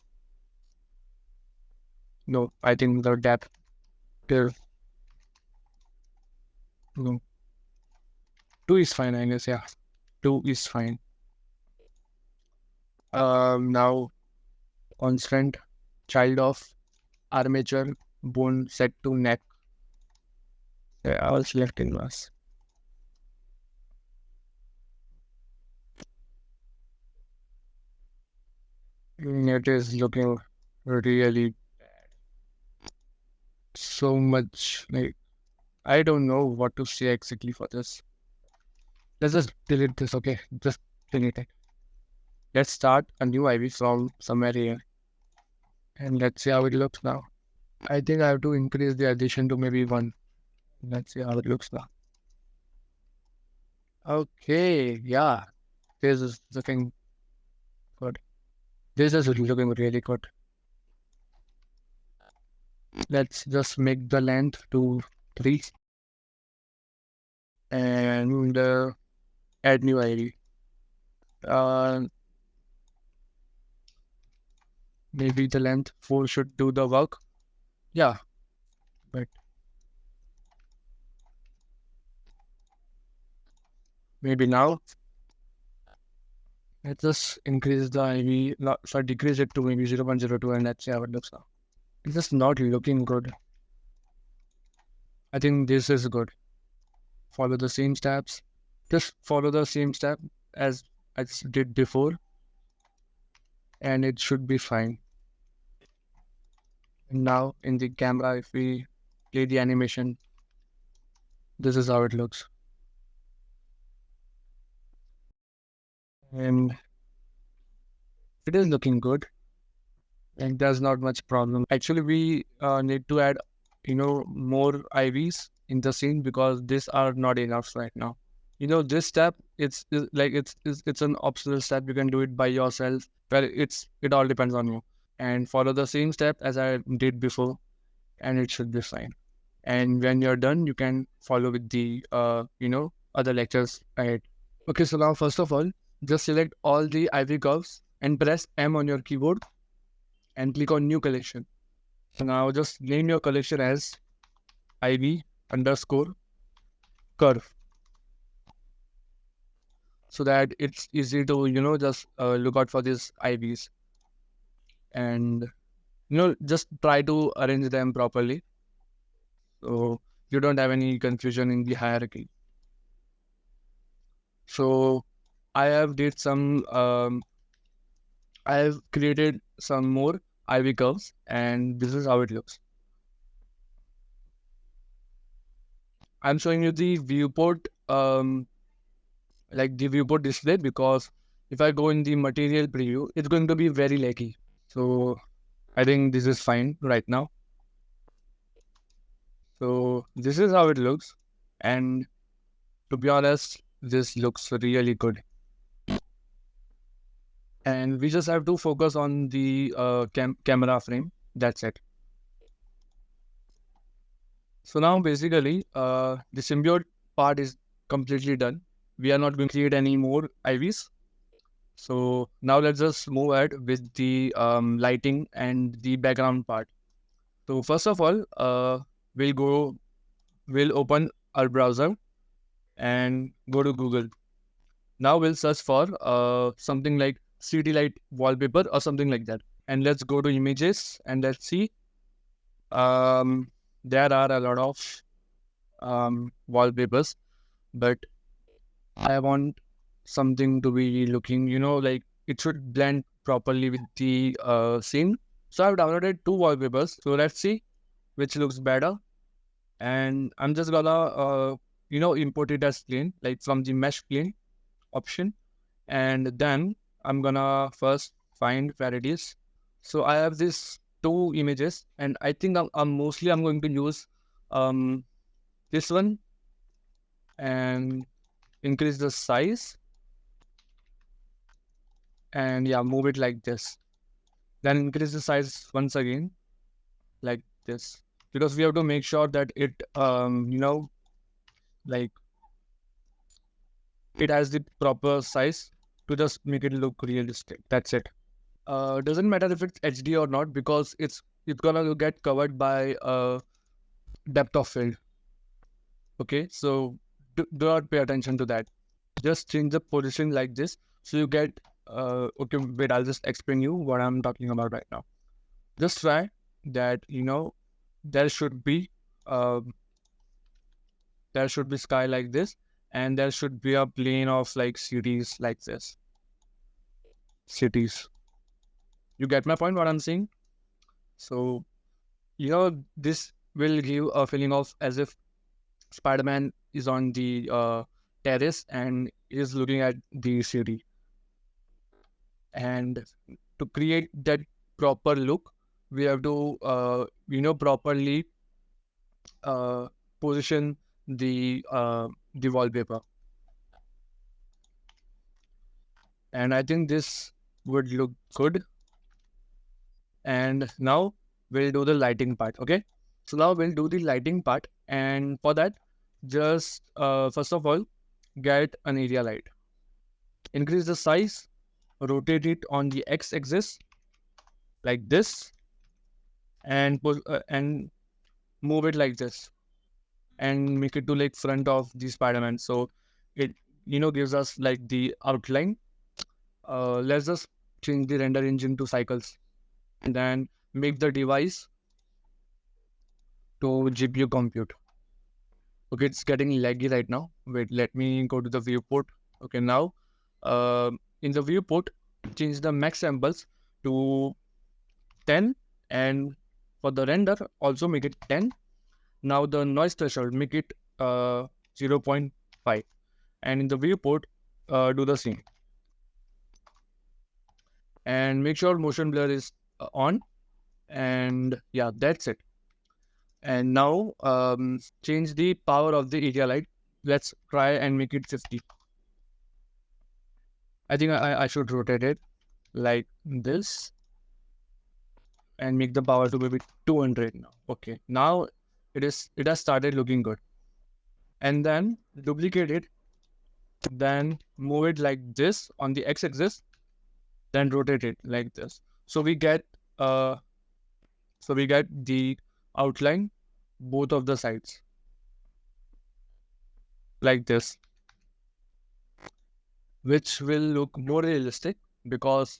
No, I think the depth till, no, 2 is fine, I guess. Yeah, 2 is fine. Now constant child of armature bone set to neck. Yeah, I will select inverse. It is looking really so much like, I don't know what to say exactly for this. Let's just delete this, okay? Just delete it. Let's start a new IV from somewhere here. And let's see how it looks now. I think I have to increase the addition to maybe 1. Let's see how it looks now. Okay, yeah. This is looking good. This is looking really good. Let's just make the length to 3 and add new ID. Maybe the length 4 should do the work. Yeah, but maybe now. Let's just increase the IV, sorry, decrease it to maybe 0.02, and let's see how it looks now. It's just not looking good. I think this is good. Follow the same steps. Just follow the same step as I did before, and it should be fine. And now in the camera, if we play the animation, this is how it looks. And it is looking good. And there's not much problem. Actually, we need to add, more IVs in the scene because these are not enough right now. This step, it's an optional step. You can do it by yourself, but it all depends on you. And follow the same step as I did before, and it should be fine. And when you're done, you can follow with the other lectures ahead. Okay, so now first of all, just select all the IV curves and press M on your keyboard and click on new collection. So now just name your collection as IV underscore curve, so that it's easy to just look out for these IVs, and just try to arrange them properly so you don't have any confusion in the hierarchy. So I have did some I've created some more IV curves, and this is how it looks. I'm showing you the viewport, like the viewport display, because if I go in the material preview, it's going to be very laggy. So I think this is fine right now. So this is how it looks, and to be honest, this looks really good. And we just have to focus on the camera frame. That's it. So now basically, the symbiote part is completely done. We are not going to create any more IVs. So now let's just move ahead with the lighting and the background part. So first of all, we'll open our browser and go to Google. Now we'll search for something like city light wallpaper or something like that. And let's go to images and let's see. There are a lot of wallpapers, but I want something to be looking, like it should blend properly with the scene. So I've downloaded two wallpapers. So let's see which looks better. And I'm just gonna, import it as plain, like from the mesh plane option. And then I'm gonna first find where it is. So I have these two images, and I think I'm going to use um this one and increase the size, and yeah, move it like this. Then increase the size once again like this, because we have to make sure that it like it has the proper size to just make it look realistic. That's it. Doesn't matter if it's HD or not, because it's gonna get covered by depth of field. Okay, so do not pay attention to that. Just change the position like this, so you get okay, wait, I'll just explain you what I'm talking about right now. Just try that, there should be uh, there should be sky like this, and there should be a plane of like cities like this. Cities. You get my point, what I'm saying? So, this will give a feeling of as if Spider-Man is on the terrace and is looking at the city. And to create that proper look, we have to, properly uh, position the wallpaper. And I think this would look good. And now we'll do the lighting part. Okay, so now we'll do the lighting part, and for that, just first of all, get an area light, increase the size, rotate it on the x-axis like this, and move it like this, and make it to like front of the Spider-Man, so it gives us like the outline. Let's just change the render engine to cycles, and then make the device to GPU compute. Okay, it's getting laggy right now. Wait, let me go to the viewport. Okay, now in the viewport, change the max samples to 10, and for the render, also make it 10. Now the noise threshold, make it 0.5, and in the viewport, do the same. And make sure motion blur is on, and yeah, that's it. And now change the power of the area light. Let's try and make it 50. I think I should rotate it like this and make the power to maybe 200 now. Okay, now it has started looking good. And then duplicate it, then move it like this on the x-axis, then rotate it like this. So we get the outline both of the sides like this, which will look more realistic, because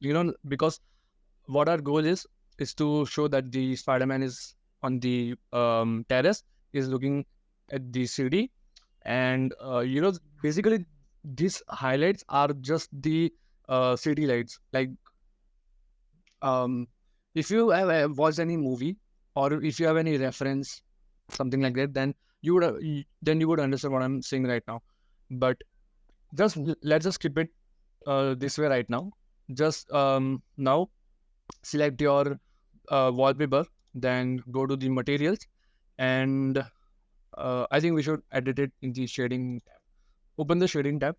what our goal is to show that the Spider-Man is on the terrace, is looking at the city, and basically these highlights are just the city lights. Like um, if you have watched any movie, or if you have any reference, something like that, then you would then you would understand what I'm saying right now. But just let's just keep it this way right now. Just now select your wallpaper, then go to the materials, and I think we should edit it in the shading tab. Open the shading tab,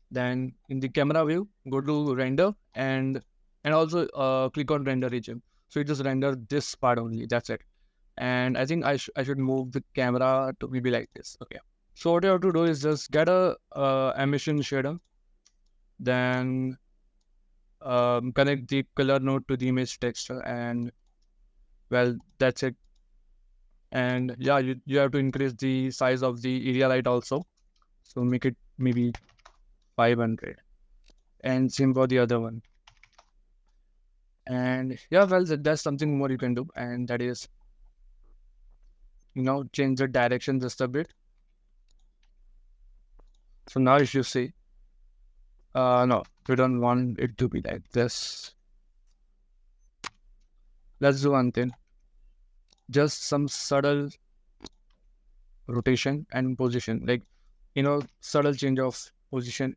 then in the camera view, go to render, and also click on render region. So it just render this part only. That's it. And I think I should move the camera to maybe like this. Okay. So what you have to do is just get a emission shader, then connect the color node to the image texture, and well, that's it. And yeah, you have to increase the size of the area light also. So make it maybe 500, and same for the other one. And yeah, well, that's something more you can do, and that is, change the direction just a bit. So now if you see, no, we don't want it to be like this. Let's do one thing. Just some subtle rotation and position, like, subtle change of position,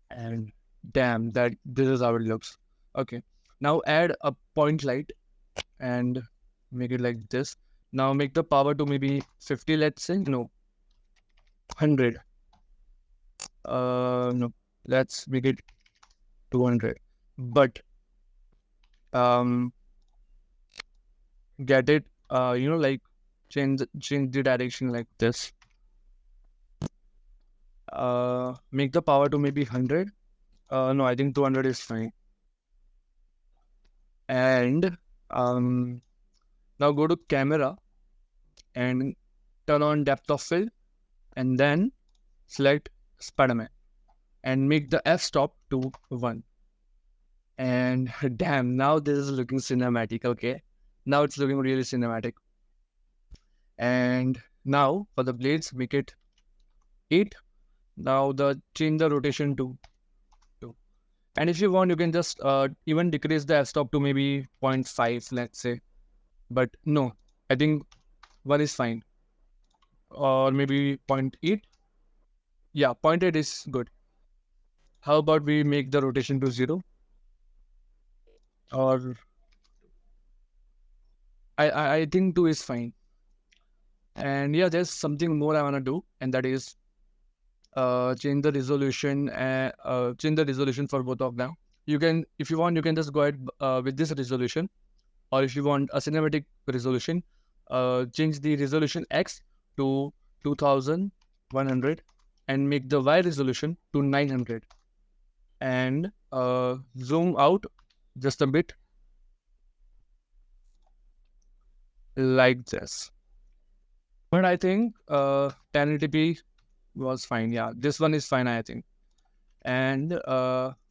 and damn, that this is how it looks. Okay. Now add a point light and make it like this. Now make the power to maybe 50, let's say. No, 100. No, let's make it 200. But get it, like change the direction like this. Make the power to maybe 100. No, I think 200 is fine. And now go to camera and turn on depth of field, and then select Spider-Man and make the f-stop to 1. And damn, now this is looking cinematic. Okay, now it's looking really cinematic. And now for the blades, make it 8. Now change the rotation to 2. And if you want, you can just even decrease the f-stop to maybe 0.5, let's say. But no, I think 1 is fine. Or maybe 0.8. Yeah, 0.8 is good. How about we make the rotation to 0? Or I think 2 is fine. And yeah, there's something more I want to do, and that is change the resolution for both of them. You can, if you want, you can just go ahead with this resolution, or if you want a cinematic resolution, change the resolution X to 2100 and make the Y resolution to 900, and zoom out just a bit like this. But I think 1080p was fine. Yeah, this one is fine, I think. And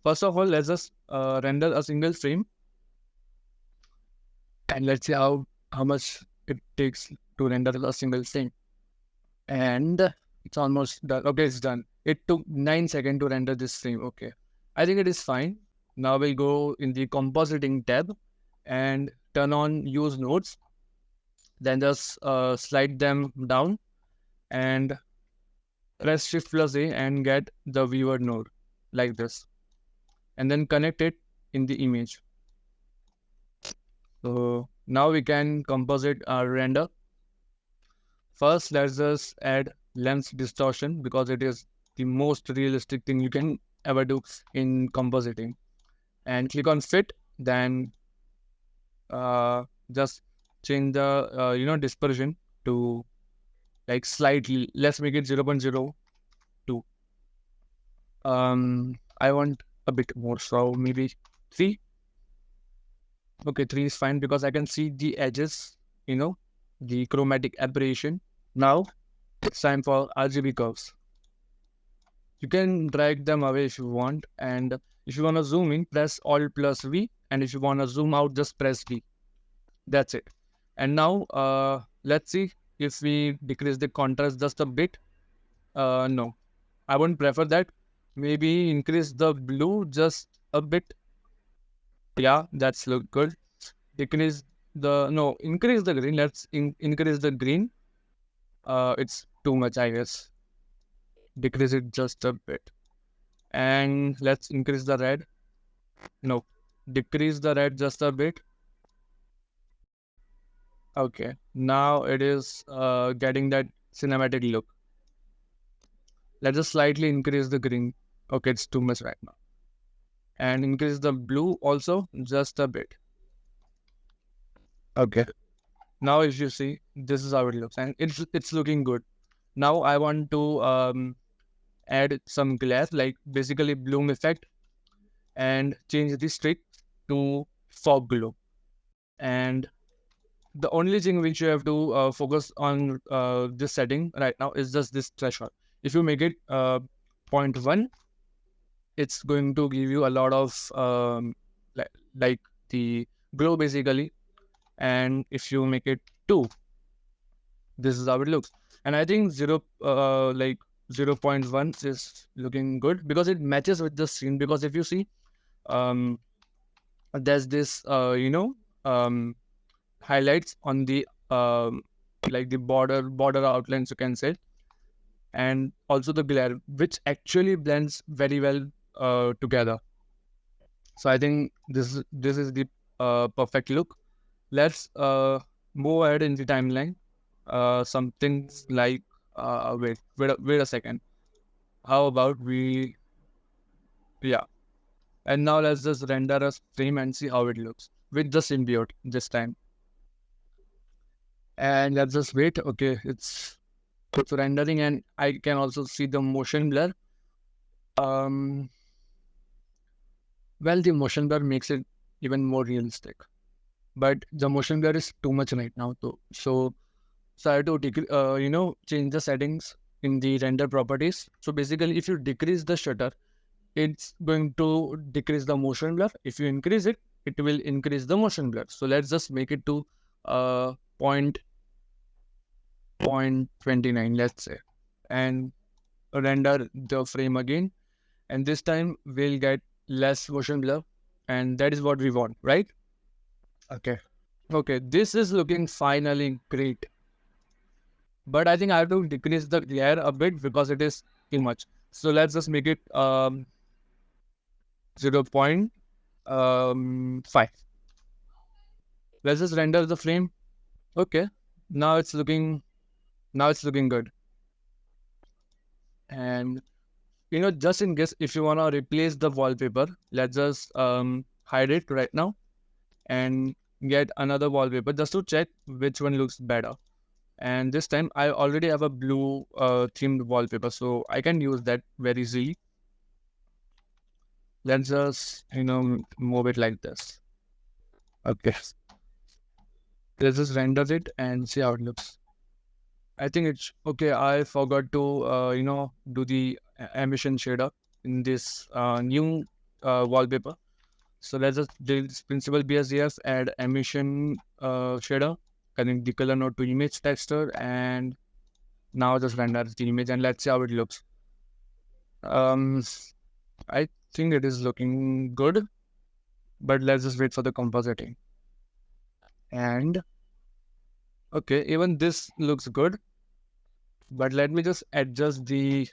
first of all, let's just render a single frame, and let's see how much it takes to render a single frame. And it's almost done. Okay, it's done. It took 9 seconds to render this frame. Okay, I think it is fine. Now we'll go in the compositing tab and turn on use nodes. Then just slide them down and press Shift plus A and get the viewer node like this, and then connect it in the image. So now we can composite our render. First, let's just add lens distortion, because it is the most realistic thing you can ever do in compositing. And click on fit, then just change the dispersion to like slightly. Let's make it 0.02. I want a bit more, so maybe 3. Okay, 3 is fine, because I can see the edges, the chromatic aberration. Now it's time for RGB curves. You can drag them away if you want, and if you want to zoom in, press Alt plus V, and if you want to zoom out, just press V. That's it. And now let's see if we decrease the contrast just a bit. No, I wouldn't prefer that. Maybe increase the blue just a bit. Yeah, that's look good. Decrease the no, increase the green. Let's increase the green. It's too much, I guess. Decrease it just a bit. And let's increase the red. No, decrease the red just a bit. Okay, now it is getting that cinematic look. Let's just slightly increase the green. Okay, it's too much right now. And increase the blue also just a bit. Okay. Now if you see, this is how it looks, and it's looking good. Now I want to add some glare, like basically bloom effect, and change the streak to fog glow. And the only thing which you have to focus on this setting right now is just this threshold. If you make it 0.1, it's going to give you a lot of like the glow basically. And if you make it 2, this is how it looks. And I think 0.1 is looking good because it matches with the scene. Because if you see, um, there's this highlights on the like the border outlines, you can say, and also the glare, which actually blends very well together. So I think this is the perfect look. Let's move ahead in the timeline. Some things like wait a second. How about we yeah? And now let's just render a frame and see how it looks with the symbiote this time. And let's just wait. Okay, it's rendering, and I can also see the motion blur. Um, well, the motion blur makes it even more realistic, but the motion blur is too much right now. So I have to change the settings in the render properties. So basically, if you decrease the shutter, it's going to decrease the motion blur. If you increase it, it will increase the motion blur. So let's just make it to point 0.29, let's say, and render the frame again. And this time we'll get less motion blur, and that is what we want, right? Okay. Okay, this is looking finally great. But I think I have to decrease the glare a bit because it is too much. So let's just make it 0.5. Let's just render the frame. Okay. Now it's looking good. And just in case if you wanna replace the wallpaper, let's just hide it right now and get another wallpaper just to check which one looks better. And this time I already have a blue themed wallpaper, so I can use that very easily. Let's just move it like this. Okay, let's just render it and see how it looks. I think it's okay. I forgot to do the emission shader in this new wallpaper. So let's just delete this principal BSDF, add emission shader, connect the color node to image texture, and now just render the image and let's see how it looks. I think it is looking good, but let's just wait for the compositing. And okay, even this looks good, but let me just adjust the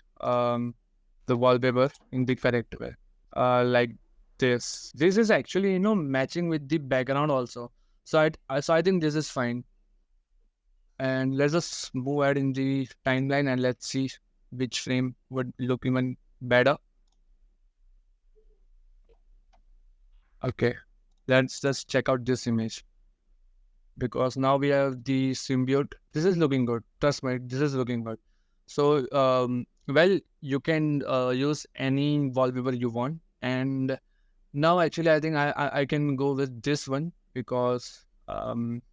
wallpaper in the correct way. Like this. This is actually matching with the background also. So I think this is fine. And let's just move ahead in the timeline and let's see which frame would look even better. Okay, let's just check out this image, because now we have the symbiote. This is looking good. Trust me, this is looking good. So well, you can use any wallpaper you want. And now actually I think I can go with this one because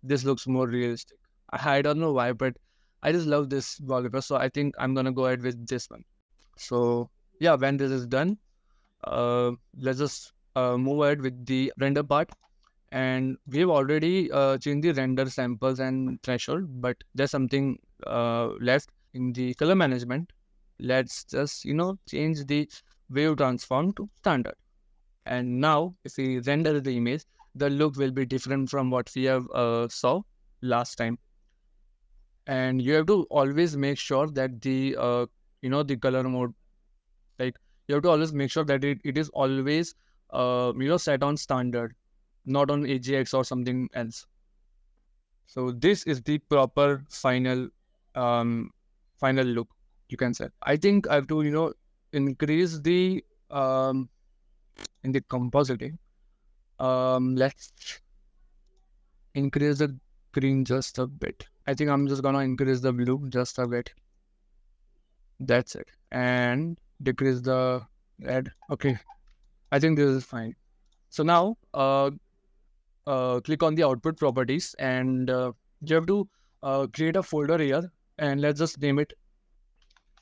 this looks more realistic. I don't know why, but I just love this wallpaper, so I think I'm gonna go ahead with this one. So yeah, when this is done, let's just move ahead with the render part. And we've already changed the render samples and threshold, but there's something left in the color management. Let's just change the wave transform to standard. And now if we render the image, the look will be different from what we have saw last time. And you have to always make sure that the the color mode, like you have to always make sure that it is always set on standard, not on AGX or something else. So this is the proper um final look, you can say. I think I have to increase the in the compositing. Let's increase the green just a bit. I think I'm just gonna increase the blue just a bit. That's it. And decrease the red. Okay, I think this is fine. So now click on the output properties, and you have to create a folder here, and let's just name it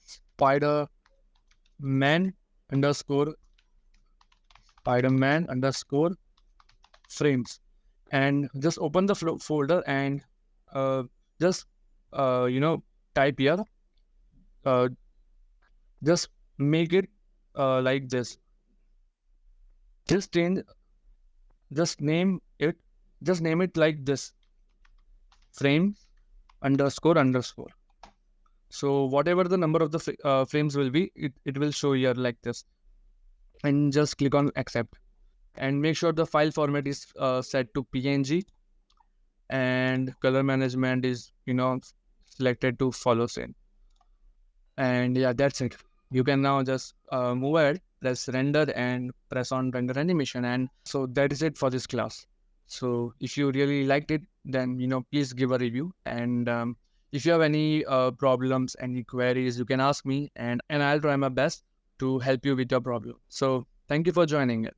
Spider-Man underscore Spider-Man underscore frames. And just open the folder and uh, just type here, uh, just make it like this. Just change, just name it, just name it like this, frame underscore underscore. So whatever the number of the frames will be, it will show here like this. And just click on accept, and make sure the file format is set to PNG, and color management is selected to follow same. And yeah, that's it. You can now just move ahead, press render and press on render animation. And so that is it for this class. So if you really liked it, then please give a review. And if you have any problems, any queries, you can ask me, and I'll try my best to help you with your problem. So thank you for joining it.